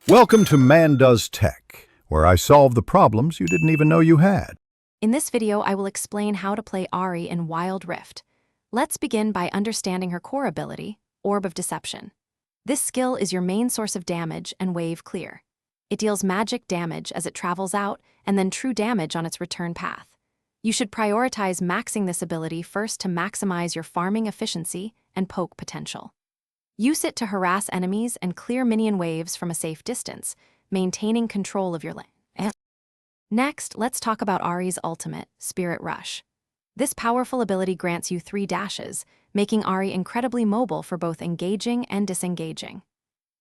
Welcome to Man Does Tech, where I solve the problems you didn't even know you had. In this video, I will explain how to play Ahri in Wild Rift. Let's begin by understanding her core ability, Orb of Deception. This skill is your main source of damage and wave clear. It deals magic damage as it travels out and then true damage on its return path. You should prioritize maxing this ability first to maximize your farming efficiency and poke potential. Use it to harass enemies and clear minion waves from a safe distance, maintaining control of your lane. Next, let's talk about Ahri's ultimate, Spirit Rush. This powerful ability grants you 3 dashes, making Ahri incredibly mobile for both engaging and disengaging.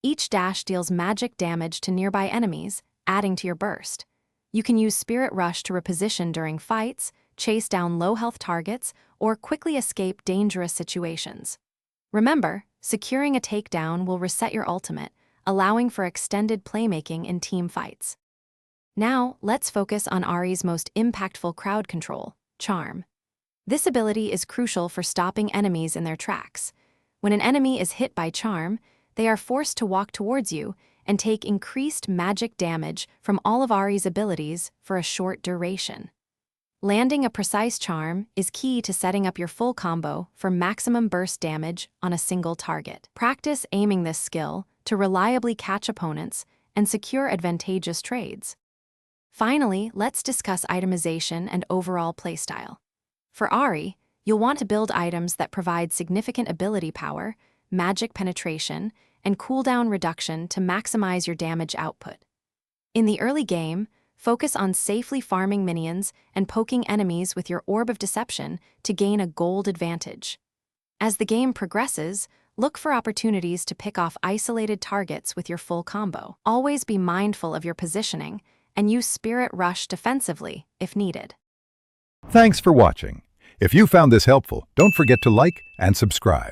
Each dash deals magic damage to nearby enemies, adding to your burst. You can use Spirit Rush to reposition during fights, chase down low-health targets, or quickly escape dangerous situations. Remember, securing a takedown will reset your ultimate, allowing for extended playmaking in team fights. Now, let's focus on Ahri's most impactful crowd control, Charm. This ability is crucial for stopping enemies in their tracks. When an enemy is hit by Charm, they are forced to walk towards you and take increased magic damage from all of Ahri's abilities for a short duration. Landing a precise charm is key to setting up your full combo for maximum burst damage on a single target. Practice aiming this skill to reliably catch opponents and secure advantageous trades. Finally, let's discuss itemization and overall playstyle. For Ahri, you'll want to build items that provide significant ability power, magic penetration, and cooldown reduction to maximize your damage output. In the early game, focus on safely farming minions and poking enemies with your Orb of Deception to gain a gold advantage. As the game progresses, look for opportunities to pick off isolated targets with your full combo. Always be mindful of your positioning and use Spirit Rush defensively if needed. Thanks for watching. If you found this helpful, don't forget to like and subscribe.